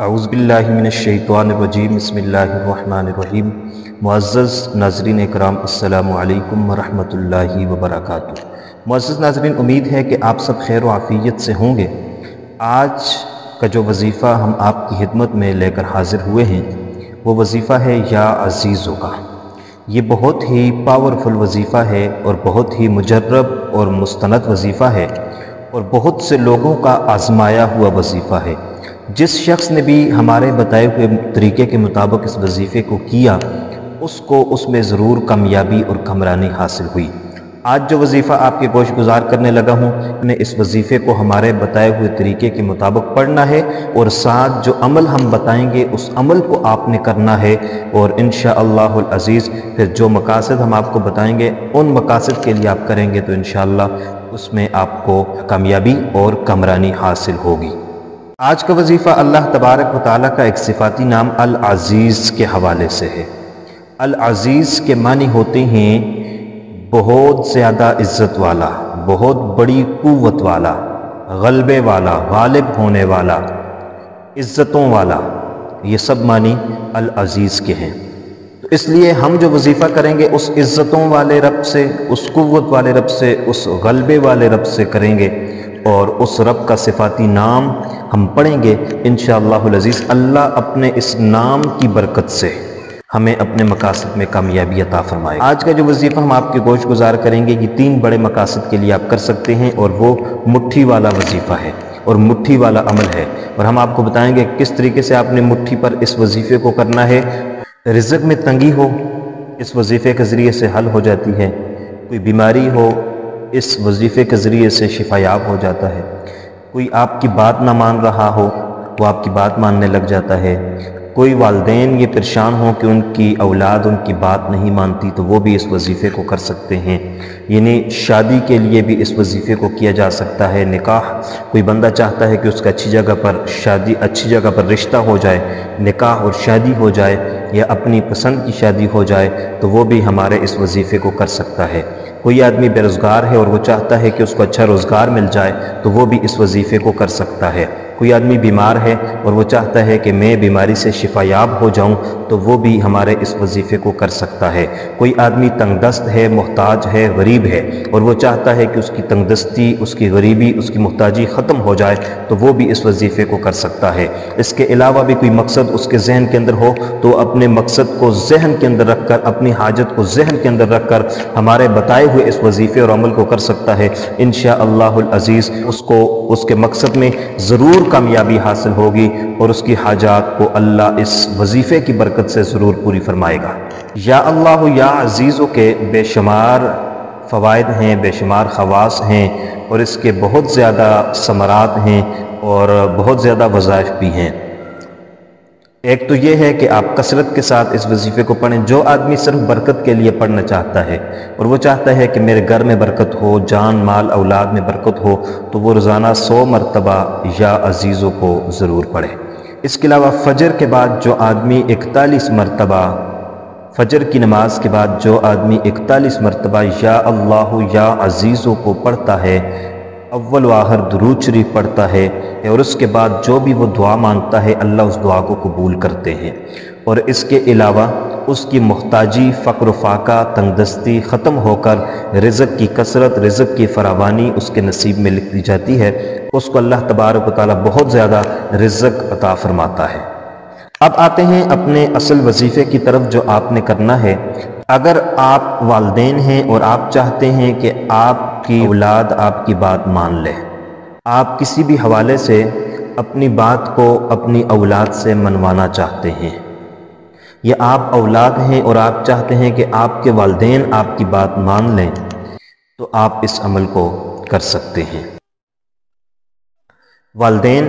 اعوذ باللہ من الشیطان الرجیم بسم اللہ الرحمن الرحیم۔ معزز ناظرین اکرام، السلام علیکم ورحمۃ اللہ وبرکاتہ۔ معزز ناظرین، امید ہے کہ آپ سب خیر و عافیت سے ہوں گے۔ آج کا جو وظیفہ ہم آپ کی خدمت میں لے کر حاضر ہوئے ہیں وہ وظیفہ ہے یا عزیزوں کا۔ یہ بہت ہی پاورفل وظیفہ ہے اور بہت ہی مجرب اور مستند وظیفہ ہے اور بہت سے لوگوں کا آزمایا ہوا وظیفہ ہے۔ جس شخص نے بھی ہمارے بتائے ہوئے طریقے کے مطابق اس وظیفے کو کیا، اس کو اس میں ضرور کامیابی اور کامرانی حاصل ہوئی۔ آج جو وظیفہ آپ کے گوش گزار کرنے لگا ہوں، نے اس وظیفے کو ہمارے بتائے ہوئے طریقے کے مطابق پڑھنا ہے اور ساتھ جو عمل ہم بتائیں گے اس عمل کو آپ نے کرنا ہے، اور انشاءاللہ العزیز پھر جو مقاصد ہم آپ کو بتائیں گے ان مقاصد کے لیے آپ کریں گے تو انشاءاللہ اس میں آپ کو کامیابی اور کامرانی حاصل ہوگی۔ آج کا وظیفہ اللہ تبارک و تعالیٰ کا ایک صفاتی نام العزیز کے حوالے سے ہے۔ العزیز کے معنی ہوتے ہیں بہت زیادہ عزت والا، بہت بڑی قوت والا، غلبے والا، غالب ہونے والا، عزتوں والا، یہ سب معنی العزیز کے ہیں۔ تو اس لیے ہم جو وظیفہ کریں گے اس عزتوں والے رب سے، اس قوت والے رب سے، اس غلبے والے رب سے کریں گے، اور اس رب کا صفاتی نام ہم پڑھیں گے انشاءاللہ العزیز۔ اللہ اپنے اس نام کی برکت سے ہمیں اپنے مقاصد میں کامیابی عطا فرمائے۔ آج کا جو وظیفہ ہم آپ کے گوش گزار کریں گے یہ 3 بڑے مقاصد کے لیے آپ کر سکتے ہیں، اور وہ مٹھی والا وظیفہ ہے اور مٹھی والا عمل ہے، اور ہم آپ کو بتائیں گے کس طریقے سے آپ نے مٹھی پر اس وظیفے کو کرنا ہے۔ رزق میں تنگی ہو، اس وظیفے کے ذریعے سے حل ہو جاتی ہے۔ کوئی بیماری ہو، اس وظیفے کے ذریعے سے شفا یاب ہو جاتا ہے۔ کوئی آپ کی بات نہ مان رہا ہو، وہ آپ کی بات ماننے لگ جاتا ہے۔ کوئی والدین یہ پریشان ہوں کہ ان کی اولاد ان کی بات نہیں مانتی تو وہ بھی اس وظیفے کو کر سکتے ہیں۔ یعنی شادی کے لیے بھی اس وظیفے کو کیا جا سکتا ہے۔ نکاح، کوئی بندہ چاہتا ہے کہ اس کا اچھی جگہ پر شادی، اچھی جگہ پر رشتہ ہو جائے، نکاح اور شادی ہو جائے، یا اپنی پسند کی شادی ہو جائے تو وہ بھی ہمارے اس وظیفے کو کر سکتا ہے۔ کوئی آدمی بے روزگار ہے اور وہ چاہتا ہے کہ اس کو اچھا روزگار مل جائے تو وہ بھی اس وظیفے کو کر سکتا ہے۔ کوئی آدمی بیمار ہے اور وہ چاہتا ہے کہ میں بیماری سے شفا یاب ہو جاؤں تو وہ بھی ہمارے اس وظیفے کو کر سکتا ہے۔ کوئی آدمی تنگ دست ہے، محتاج ہے، غریب ہے، اور وہ چاہتا ہے کہ اس کی تنگ دستی، اس کی غریبی، اس کی محتاجی ختم ہو جائے تو وہ بھی اس وظیفے کو کر سکتا ہے۔ اس کے علاوہ بھی کوئی مقصد اس کے ذہن کے اندر ہو تو اپنے مقصد کو ذہن کے اندر رکھ کر، اپنی حاجت کو ذہن کے اندر رکھ کر ہمارے بتائے ہوئے اس وظیفے اور عمل کو کر سکتا ہے۔ انشاءاللہ العزیز اس کو اس کے مقصد میں ضرور کامیابی حاصل ہوگی اور اس کی حاجات کو اللہ اس وظیفے کی برکت سے ضرور پوری فرمائے گا۔ یا اللہ یا عزیزوں کے بے شمار فوائد ہیں، بے شمار خواص ہیں، اور اس کے بہت زیادہ ثمرات ہیں اور بہت زیادہ وظائف بھی ہیں۔ ایک تو یہ ہے کہ آپ کثرت کے ساتھ اس وظیفے کو پڑھیں۔ جو آدمی صرف برکت کے لیے پڑھنا چاہتا ہے اور وہ چاہتا ہے کہ میرے گھر میں برکت ہو، جان مال اولاد میں برکت ہو، تو وہ روزانہ 100 مرتبہ یا عزیزوں کو ضرور پڑھے۔ اس کے علاوہ فجر کے بعد جو آدمی 41 مرتبہ، فجر کی نماز کے بعد جو آدمی 41 مرتبہ یا اللہ یا عزیزوں کو پڑھتا ہے، اول و آخر درود شریف پڑھتا ہے، اور اس کے بعد جو بھی وہ دعا مانگتا ہے اللہ اس دعا کو قبول کرتے ہیں۔ اور اس کے علاوہ اس کی محتاجی، فقر و فاقہ، تنگ دستی ختم ہو کر رزق کی کثرت، رزق کی فراوانی اس کے نصیب میں لکھ دی جاتی ہے۔ اس کو اللہ تبارک و تعالیٰ بہت زیادہ رزق عطا فرماتا ہے۔ اب آتے ہیں اپنے اصل وظیفے کی طرف جو آپ نے کرنا ہے۔ اگر آپ والدین ہیں اور آپ چاہتے ہیں کہ آپ کی اولاد آپ کی بات مان لے، آپ کسی بھی حوالے سے اپنی بات کو اپنی اولاد سے منوانا چاہتے ہیں، یا آپ اولاد ہیں اور آپ چاہتے ہیں کہ آپ کے والدین آپ کی بات مان لیں، تو آپ اس عمل کو کر سکتے ہیں۔ والدین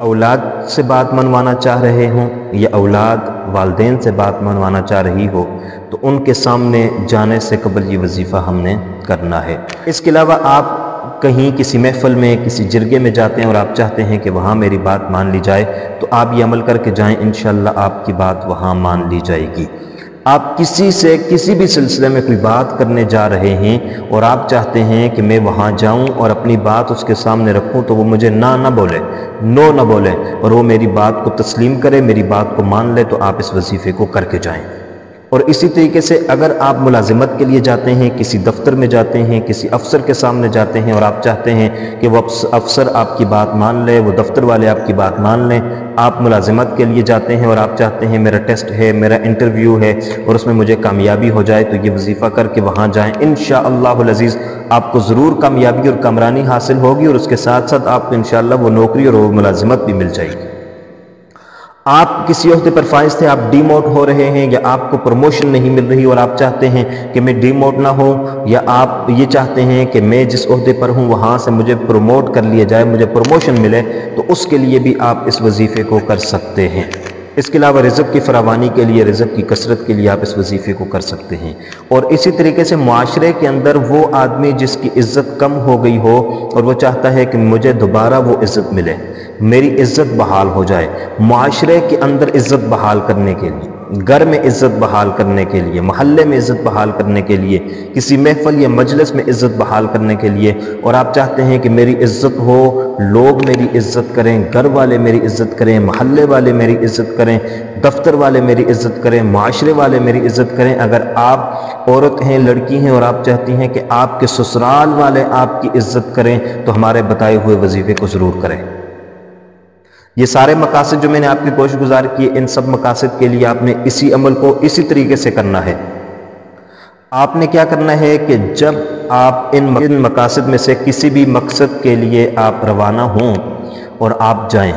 اولاد سے بات منوانا چاہ رہے ہوں یا اولاد والدین سے بات منوانا چاہ رہی ہو تو ان کے سامنے جانے سے قبل یہ وظیفہ ہم نے کرنا ہے۔ اس کے علاوہ آپ کہیں کسی محفل میں، کسی جرگے میں جاتے ہیں اور آپ چاہتے ہیں کہ وہاں میری بات مان لی جائے تو آپ یہ عمل کر کے جائیں، انشاءاللہ آپ کی بات وہاں مان لی جائے گی۔ آپ کسی سے کسی بھی سلسلے میں کوئی بات کرنے جا رہے ہیں اور آپ چاہتے ہیں کہ میں وہاں جاؤں اور اپنی بات اس کے سامنے رکھوں تو وہ مجھے نہ بولے، نو نہ بولے، اور وہ میری بات کو تسلیم کرے، میری بات کو مان لے، تو آپ اس وظیفے کو کر کے جائیں۔ اور اسی طریقے سے اگر آپ ملازمت کے لیے جاتے ہیں، کسی دفتر میں جاتے ہیں، کسی افسر کے سامنے جاتے ہیں اور آپ چاہتے ہیں کہ وہ افسر آپ کی بات مان لے، وہ دفتر والے آپ کی بات مان لیں، آپ ملازمت کے لیے جاتے ہیں اور آپ چاہتے ہیں میرا ٹیسٹ ہے، میرا انٹرویو ہے اور اس میں مجھے کامیابی ہو جائے، تو یہ وظیفہ کر کے وہاں جائیں، انشاءاللہ العزیز آپ کو ضرور کامیابی اور کامرانی حاصل ہوگی، اور اس کے ساتھ ساتھ آپ کو انشاءاللہ وہ نوکری اور وہ ملازمت بھی مل جائے گی۔ آپ کسی عہدے پر فائز تھے، آپ ڈی موٹ ہو رہے ہیں، یا آپ کو پروموشن نہیں مل رہی اور آپ چاہتے ہیں کہ میں ڈی موٹ نہ ہوں، یا آپ یہ چاہتے ہیں کہ میں جس عہدے پر ہوں وہاں سے مجھے پروموٹ کر لیا جائے، مجھے پروموشن ملے، تو اس کے لیے بھی آپ اس وظیفے کو کر سکتے ہیں۔ اس کے علاوہ رزق کی فراوانی کے لیے، رزق کی کثرت کے لیے آپ اس وظیفے کو کر سکتے ہیں۔ اور اسی طریقے سے معاشرے کے اندر وہ آدمی جس کی عزت کم ہو گئی ہو اور وہ چاہتا ہے کہ مجھے دوبارہ وہ عزت ملے، میری عزت بحال ہو جائے، معاشرے کے اندر عزت بحال کرنے کے لیے، گھر میں عزت بحال کرنے کے لیے، محلے میں عزت بحال کرنے کے لیے، کسی محفل یا مجلس میں عزت بحال کرنے کے لیے، اور آپ چاہتے ہیں کہ میری عزت ہو، لوگ میری عزت کریں، گھر والے میری عزت کریں، محلے والے میری عزت کریں، دفتر والے میری عزت کریں، معاشرے والے میری عزت کریں۔ اگر آپ عورت ہیں، لڑکی ہیں، اور آپ چاہتی ہیں کہ آپ کے سسرال والے آپ کی عزت کریں، تو ہمارے بتائے ہوئے وظیفے کو ضرور کریں۔ یہ سارے مقاصد جو میں نے آپ کی گوش گزار کیے، ان سب مقاصد کے لیے آپ نے اسی عمل کو اسی طریقے سے کرنا ہے۔ آپ نے کیا کرنا ہے کہ جب آپ ان مقاصد میں سے کسی بھی مقصد کے لیے آپ روانہ ہوں اور آپ جائیں،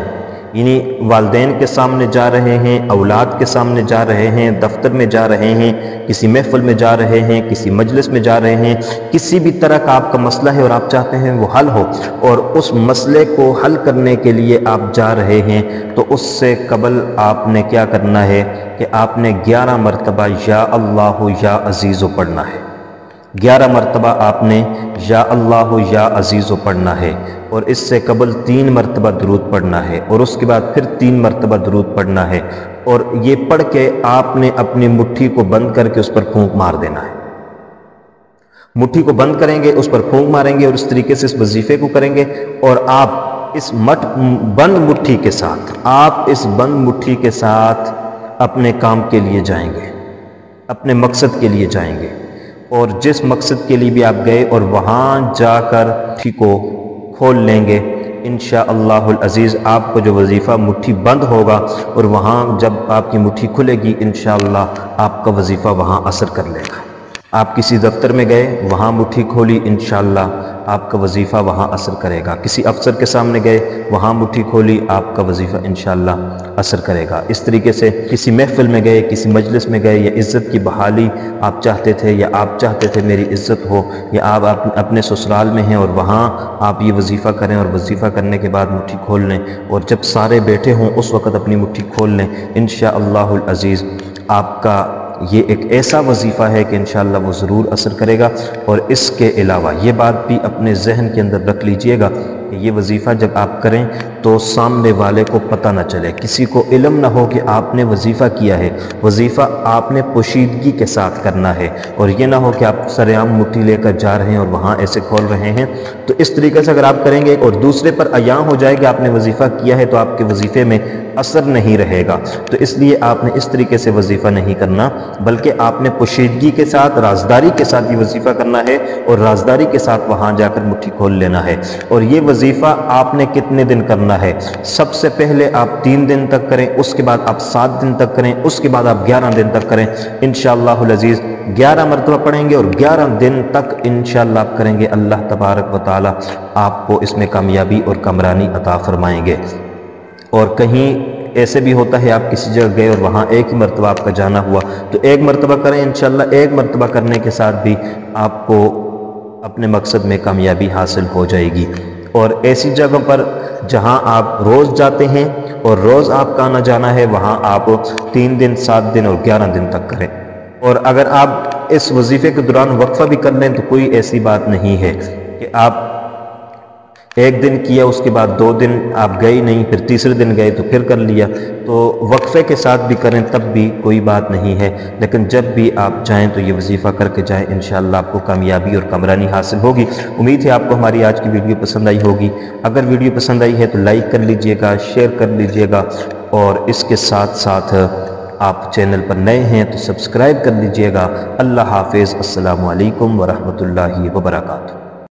یعنی والدین کے سامنے جا رہے ہیں، اولاد کے سامنے جا رہے ہیں، دفتر میں جا رہے ہیں، کسی محفل میں جا رہے ہیں، کسی مجلس میں جا رہے ہیں، کسی بھی طرح کا آپ کا مسئلہ ہے اور آپ چاہتے ہیں وہ حل ہو، اور اس مسئلے کو حل کرنے کے لیے آپ جا رہے ہیں، تو اس سے قبل آپ نے کیا کرنا ہے کہ آپ نے 11 مرتبہ یا اللہ یا عزیز پڑھنا ہے۔ 11 مرتبہ آپ نے یا اللہ یا عزیز پڑھنا ہے، اور اس سے قبل 3 مرتبہ درود پڑھنا ہے، اور اس کے بعد پھر 3 مرتبہ درود پڑھنا ہے، اور یہ پڑھ کے آپ نے اپنی مٹھی کو بند کر کے اس پر پھونک مار دینا ہے۔ مٹھی کو بند کریں گے، اس پر پھونک ماریں گے، اور اس طریقے سے اس وظیفے کو کریں گے، اور آپ اس بند مٹھی کے ساتھ، آپ اس بند مٹھی کے ساتھ اپنے کام کے لیے جائیں گے، اپنے مقصد کے لیے جائیں گے، اور جس مقصد کے لیے بھی آپ گئے اور وہاں جا کر مٹھی کو کھول لیں گے، انشاءاللہ العزیز آپ کو جو وظیفہ مٹھی بند ہوگا، اور وہاں جب آپ کی مٹھی کھلے گی انشاءاللہ آپ کا وظیفہ وہاں اثر کر لے گا۔ آپ کسی دفتر میں گئے، وہاں مٹھی کھولی، انشاءاللہ آپ کا وظیفہ وہاں اثر کرے گا۔ کسی افسر کے سامنے گئے، وہاں مٹھی کھولی، آپ کا وظیفہ انشاءاللہ اثر کرے گا۔ اس طریقے سے کسی محفل میں گئے، کسی مجلس میں گئے، یا عزت کی بحالی آپ چاہتے تھے، یا آپ چاہتے تھے میری عزت ہو، یا آپ اپنے سسرال میں ہیں اور وہاں آپ یہ وظیفہ کریں، اور وظیفہ کرنے کے بعد مٹھی کھول لیں، اور جب سارے بیٹھے ہوں اس وقت اپنی مٹھی کھول لیں، انشاءاللہ العزیز آپ کا یہ ایک ایسا وظیفہ ہے کہ انشاءاللہ وہ ضرور اثر کرے گا۔ اور اس کے علاوہ یہ بات بھی اپنے ذہن کے اندر رکھ لیجئے گا کہ یہ وظیفہ جب آپ کریں تو سامنے والے کو پتہ نہ چلے، کسی کو علم نہ ہو کہ آپ نے وظیفہ کیا ہے۔ وظیفہ آپ نے پوشیدگی کے ساتھ کرنا ہے، اور یہ نہ ہو کہ آپ سر عام مٹھی لے کر جا رہے ہیں اور وہاں ایسے کھول رہے ہیں۔ تو اس طریقے سے اگر آپ کریں گے اور دوسرے پر عیاں ہو جائے کہ آپ نے وظیفہ کیا ہے، تو آپ کے وظیفے میں اثر نہیں رہے گا۔ تو اس لیے آپ نے اس طریقے سے وظیفہ نہیں کرنا، بلکہ آپ نے پوشیدگی کے ساتھ، رازداری کے ساتھ یہ وظیفہ کرنا ہے، اور رازداری کے ساتھ وہاں جا کر مٹھی کھول لینا ہے۔ اور یہ وظیفہ آپ نے کتنے دن کرنا ہے؟ سب سے پہلے آپ 3 دن تک کریں، اس کے بعد آپ 7 دن تک کریں، اس کے بعد آپ 11 دن تک کریں، انشاءاللہ العزیز 11 مرتبہ پڑھیں گے اور 11 دن تک انشاءاللہ آپ کریں گے، اللہ تبارک و تعالی آپ کو اس میں کامیابی اور کامرانی عطا فرمائیں گے۔ اور کہیں ایسے بھی ہوتا ہے آپ کسی جگہ گئے اور وہاں ایک ہی مرتبہ آپ کا جانا ہوا، تو 1 مرتبہ کریں، انشاءاللہ 1 مرتبہ کرنے کے ساتھ بھی آپ کو اپنے مقصد میں کامیابی حاصل ہو جائے گی۔ اور ایسی جگہ پر جہاں آپ روز جاتے ہیں اور روز آپ کا آنا جانا ہے، وہاں آپ 3 دن، 7 دن اور 11 دن تک کریں۔ اور اگر آپ اس وظیفے کے دوران وقفہ بھی کر لیں تو کوئی ایسی بات نہیں ہے کہ آپ ایک دن کیا اس کے بعد 2 دن آپ گئے نہیں، پھر تیسرے دن گئے تو پھر کر لیا، تو وقفے کے ساتھ بھی کریں تب بھی کوئی بات نہیں ہے، لیکن جب بھی آپ جائیں تو یہ وظیفہ کر کے جائیں، انشاءاللہ آپ کو کامیابی اور کامرانی حاصل ہوگی۔ امید ہے آپ کو ہماری آج کی ویڈیو پسند آئی ہوگی۔ اگر ویڈیو پسند آئی ہے تو لائک کر لیجئے گا، شیئر کر لیجئے گا، اور اس کے ساتھ ساتھ آپ چینل پر نئے ہیں تو سبسکرائب کر لیجئے گا۔ اللہ حافظ، السلام علیکم ورحمۃ اللہ وبرکاتہ۔